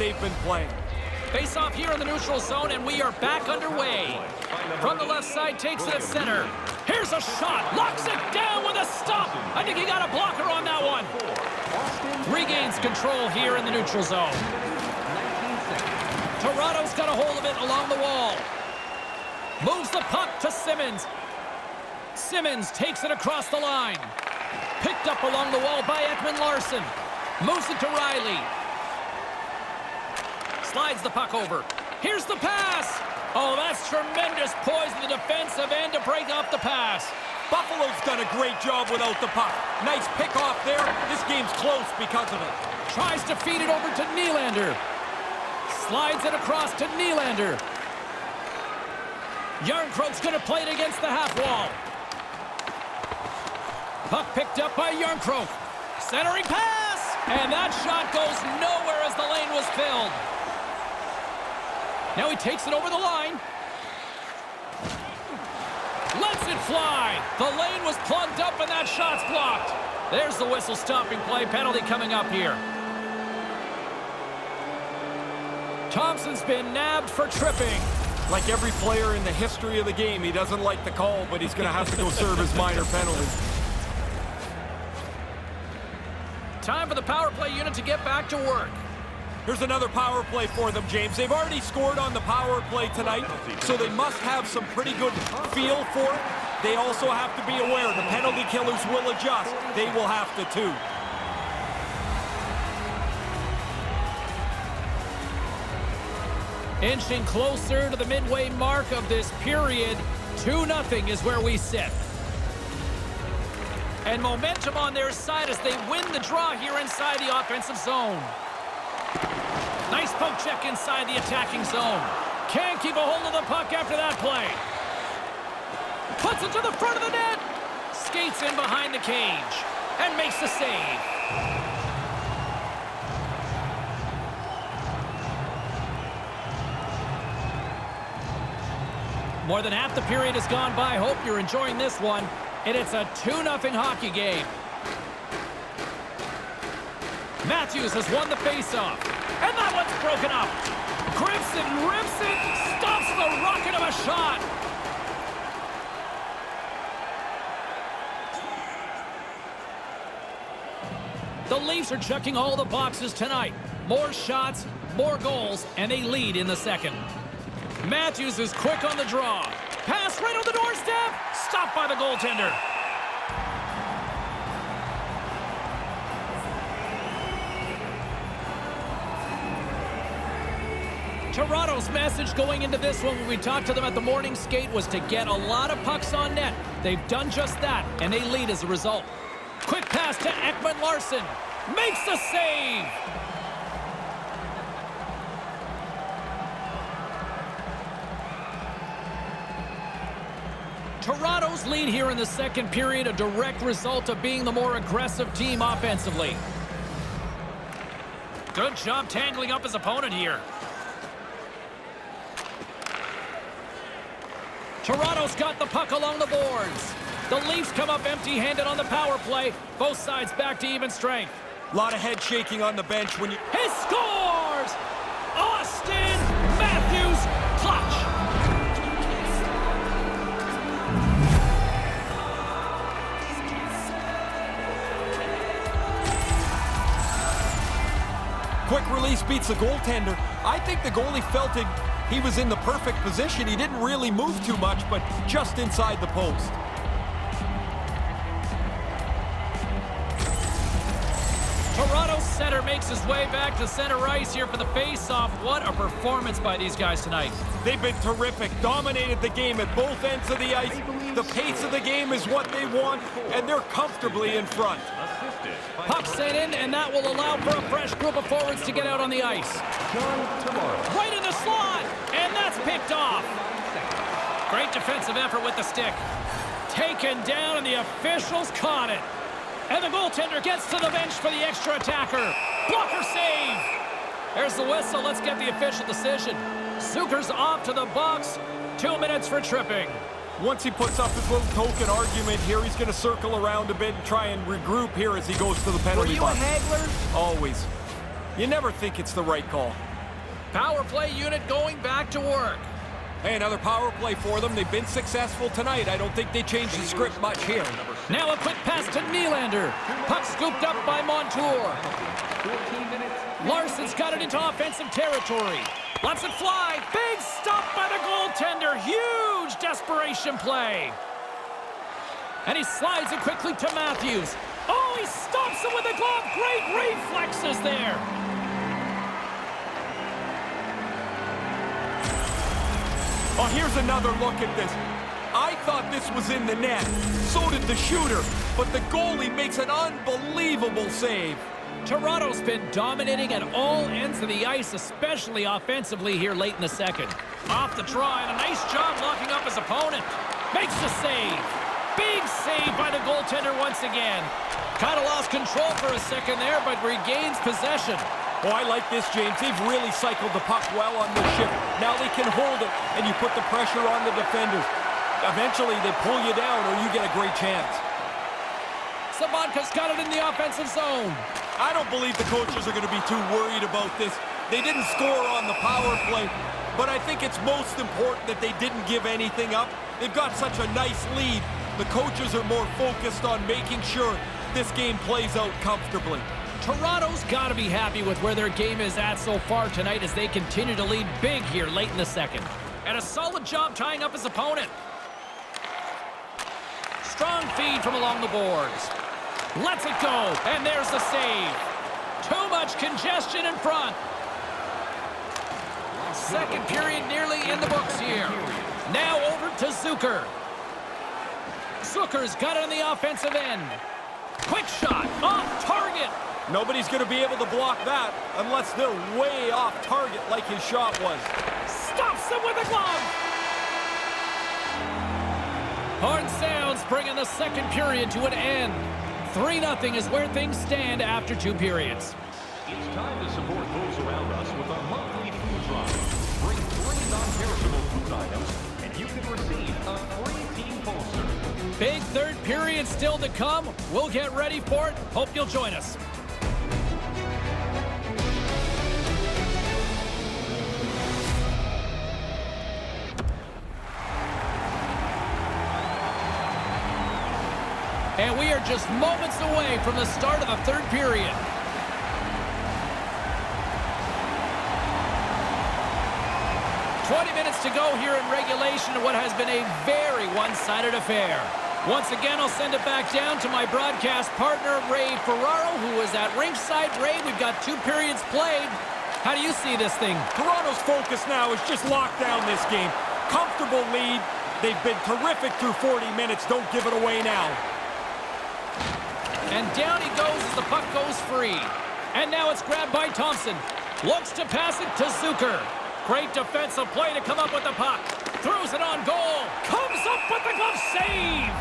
they've been playing. Face off here in the neutral zone, and we are back underway. From the left side, takes it at center. Here's a shot, locks it down with a stop. I think he got a blocker on that one. Regains control here in the neutral zone. Toronto's got a hold of it along the wall. Moves the puck to Simmons. Simmons takes it across the line. Picked up along the wall by Ekman-Larsson. Moves it to Riley. Slides the puck over. Here's the pass. Oh, that's tremendous poise in the defensive end to break up the pass. Buffalo's done a great job without the puck. Nice pick off there. This game's close because of it. Tries to feed it over to Nylander. Slides it across to Nylander. Järnkrok's going to play it against the half wall. Puck picked up by Järnkrok. Centering pass! And that shot goes nowhere as the lane was filled. Now he takes it over the line. Lets it fly. The lane was plugged up and that shot's blocked. There's the whistle stopping play. Penalty coming up here. Thompson's been nabbed for tripping. Like every player in the history of the game, he doesn't like the call, but he's going to have to go serve his minor penalty. Time for the power play unit to get back to work. Here's another power play for them, James. They've already scored on the power play tonight, so they must have some pretty good feel for it. They also have to be aware the penalty killers will adjust. They will have to, too. Inching closer to the midway mark of this period, 2-0 is where we sit. And momentum on their side as they win the draw here inside the offensive zone. Nice poke check inside the attacking zone. Can't keep a hold of the puck after that play. Puts it to the front of the net. Skates in behind the cage and makes the save. More than half the period has gone by. Hope you're enjoying this one. And it's a 2-0 hockey game. Matthews has won the faceoff. And that one's broken up. Grips it, rips it, stops the rocket of a shot. The Leafs are checking all the boxes tonight. More shots, more goals, and they lead in the second. Matthews is quick on the draw. Pass right on the doorstep. Stopped by the goaltender. Toronto's message going into this one when we talked to them at the morning skate was to get a lot of pucks on net. They've done just that, and they lead as a result. Quick pass to Ekman-Larsson. Makes the save. Toronto's lead here in the second period, a direct result of being the more aggressive team offensively. Good job tangling up his opponent here. Toronto's got the puck along the boards. The Leafs come up empty-handed on the power play. Both sides back to even strength. A lot of head shaking on the bench when you... He scores! Austin Matthews clutch! Quick release beats the goaltender. I think the goalie felt it. He was in the perfect position. He didn't really move too much, but just inside the post. Toronto's center makes his way back to center ice here for the face-off. What a performance by these guys tonight. They've been terrific. Dominated the game at both ends of the ice. The pace of the game is what they want, and they're comfortably in front. Puck sent in, and that will allow for a fresh group of forwards to get out on the ice. Right in the slot, and that's picked off. Great defensive effort with the stick. Taken down, and the officials caught it. And the goaltender gets to the bench for the extra attacker. Blocker save. There's the whistle. Let's get the official decision. Zucker's off to the box. 2 minutes for tripping. Once he puts up his little token argument here, he's going to circle around a bit and try and regroup here as he goes to the penalty box. Were you a haggler? Always. You never think it's the right call. Power play unit going back to work. Hey, another power play for them. They've been successful tonight. I don't think they changed the script much here. Now a quick pass to Nylander. Puck scooped up by Montour. Larson's got it into offensive territory. Lets it fly. Big stop by the goaltender. Huge desperation play. And he slides it quickly to Matthews. Oh, he stops him with a glove. Great reflexes there. Oh, here's another look at this. I thought this was in the net. So did the shooter. But the goalie makes an unbelievable save. Toronto's been dominating at all ends of the ice, especially offensively here late in the second. Off the try, and a nice job locking up his opponent. Makes the save. Big save by the goaltender once again. Kind of lost control for a second there, but regains possession. Oh, I like this, James. They've really cycled the puck well on this shift. Now they can hold it, and you put the pressure on the defenders. Eventually, they pull you down, or you get a great chance. Sabanka's got it in the offensive zone. I don't believe the coaches are going to be too worried about this. They didn't score on the power play, but I think it's most important that they didn't give anything up. They've got such a nice lead. The coaches are more focused on making sure this game plays out comfortably. Toronto's got to be happy with where their game is at so far tonight as they continue to lead big here late in the second. And a solid job tying up his opponent. Strong feed from along the boards. Lets it go, and there's the save. Too much congestion in front. Second period nearly in the books here. Now over to Zucker. Zucker's got it on the offensive end. Quick shot, off target. Nobody's going to be able to block that unless they're way off target like his shot was. Stops him with a glove. Horn sounds, bringing the second period to an end. 3-0 is where things stand after 2 periods. It's time to support those around us with our monthly food drive. Bring 3 non-perishable food items, and you can receive a free team poster. Big third period still to come. We'll get ready for it. Hope you'll join us. And we are just moments away from the start of the third period. Minutes to go here in regulation of what has been a very one-sided affair. Once again, I'll send it back down to my broadcast partner, Ray Ferraro, who is at ringside. Ray, we've got 2 periods played. How do you see this thing? Toronto's focus now is just lock down this game. Comfortable lead. They've been terrific through 40 minutes. Don't give it away now. And down he goes as the puck goes free. And now it's grabbed by Thompson. Looks to pass it to Zucker. Great defensive play to come up with the puck. Throws it on goal. Comes up with the glove save.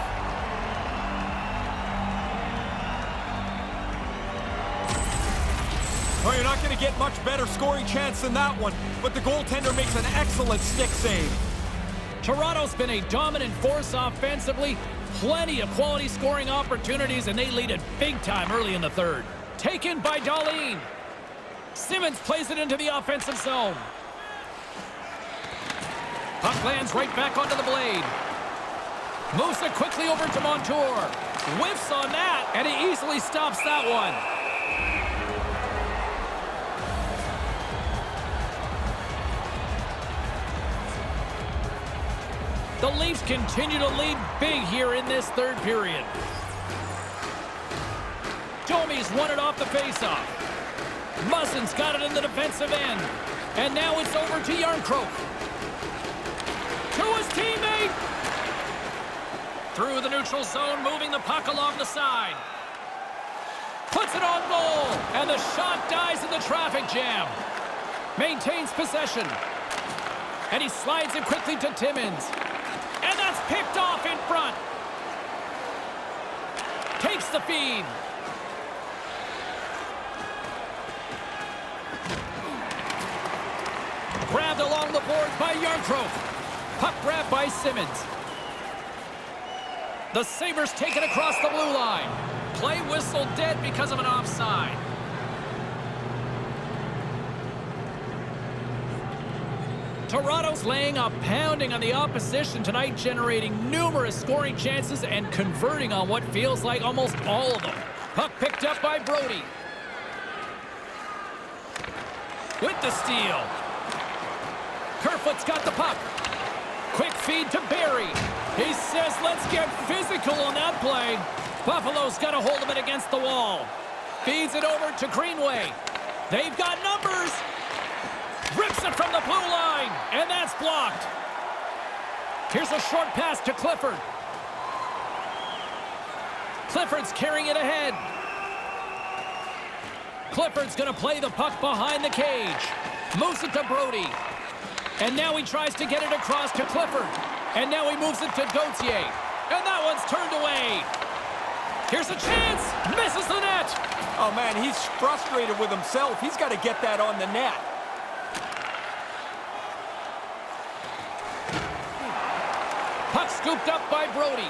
Well, you're not going to get much better scoring chance than that one, but the goaltender makes an excellent stick save. Toronto's been a dominant force offensively. Plenty of quality scoring opportunities, and they lead it big time early in the third. Taken by Dahlin. Simmons plays it into the offensive zone. Puck lands right back onto the blade. Moves it quickly over to Montour. Whiffs on that, and he easily stops that one. The Leafs continue to lead big here in this third period. Domi's won it off the faceoff. Mussin's got it in the defensive end. And now it's over to Yarncroke. To his teammate. Through the neutral zone, moving the puck along the side. Puts it on goal. And the shot dies in the traffic jam. Maintains possession. And he slides it quickly to Timmins. And that's picked off in front. Takes the feed. Grabbed along the boards by Yarncroke. Puck grabbed by Simmons. The Sabres take it across the blue line. Play whistle dead because of an offside. Toronto's laying a pounding on the opposition tonight, generating numerous scoring chances and converting on what feels like almost all of them. Puck picked up by Brody. With the steal. Kerfoot's got the puck. Quick feed to Barry. He says, let's get physical on that play. Buffalo's got a hold of it against the wall. Feeds it over to Greenway. They've got numbers. Rips it from the blue line, and that's blocked. Here's a short pass to Clifford. Clifford's carrying it ahead. Clifford's going to play the puck behind the cage. Moves it to Brody. And now he tries to get it across to Clifford. And now he moves it to Gauthier. And that one's turned away. Here's a chance. Misses the net. Oh, man, he's frustrated with himself. He's got to get that on the net. Puck scooped up by Brody.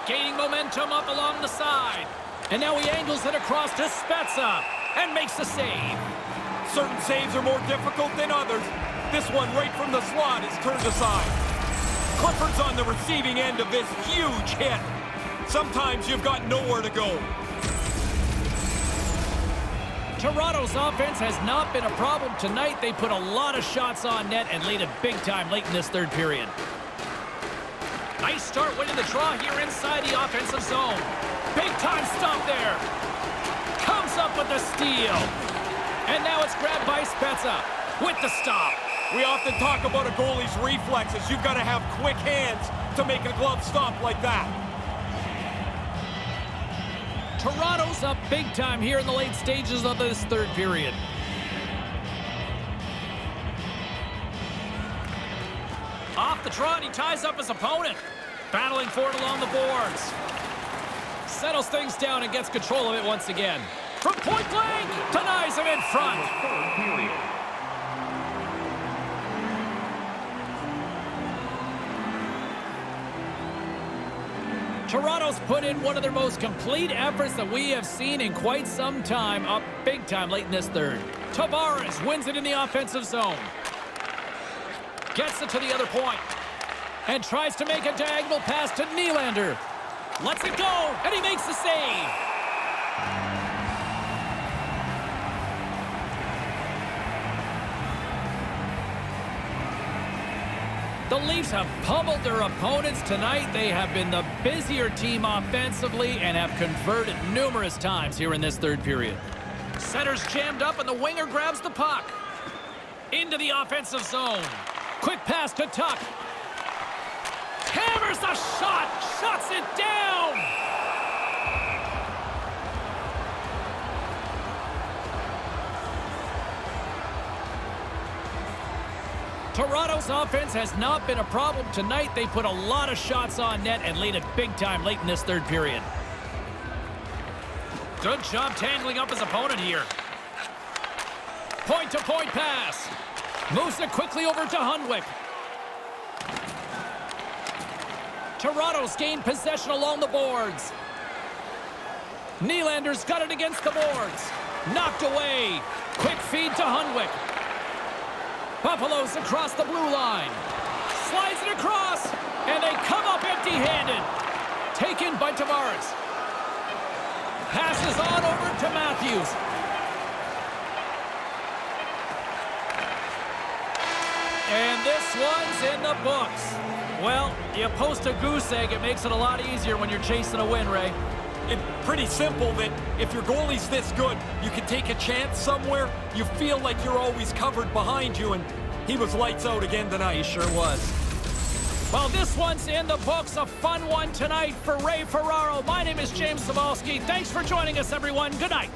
Gaining momentum up along the side. And now he angles it across to Spezza. And makes the save. Certain saves are more difficult than others. This one right from the slot is turned aside. Clifford's on the receiving end of this huge hit. Sometimes you've got nowhere to go. Toronto's offense has not been a problem tonight. They put a lot of shots on net and laid it big time late in this third period. Nice start winning the draw here inside the offensive zone. Big time stop there. Comes up with the steal. And now it's grabbed by Spezza with the stop. We often talk about a goalie's reflexes. You've got to have quick hands to make a glove stop like that. Toronto's up big time here in the late stages of this third period. Off the trot, he ties up his opponent. Battling for it along the boards. Settles things down and gets control of it once again. From point blank, denies him in front. Toronto's put in one of their most complete efforts that we have seen in quite some time, up big time late in this third. Tavares wins it in the offensive zone. Gets it to the other point. And tries to make a diagonal pass to Nylander. Lets it go, and he makes the save. The Leafs have pummeled their opponents tonight. They have been the busier team offensively and have converted numerous times here in this third period. Center's jammed up, and the winger grabs the puck. Into the offensive zone. Quick pass to Tuck. Hammers the shot. Shuts it down. Toronto's offense has not been a problem tonight. They put a lot of shots on net and laid it big time late in this third period. Good job tangling up his opponent here. Point-to-point pass. Moves it quickly over to Hundwick. Toronto's gained possession along the boards. Nylander's got it against the boards. Knocked away. Quick feed to Hundwick. Buffalo's across the blue line. Slides it across, and they come up empty-handed. Taken by Tavares. Passes on over to Matthews. And this one's in the books. Well, you post a goose egg, it makes it a lot easier when you're chasing a win, Ray. It's pretty simple that if your goalie's this good, you can take a chance somewhere. You feel like you're always covered behind you, and he was lights out again tonight. He sure was. Well, this one's in the books. A fun one tonight for Ray Ferraro. My name is James Cybulski. Thanks for joining us, everyone. Good night.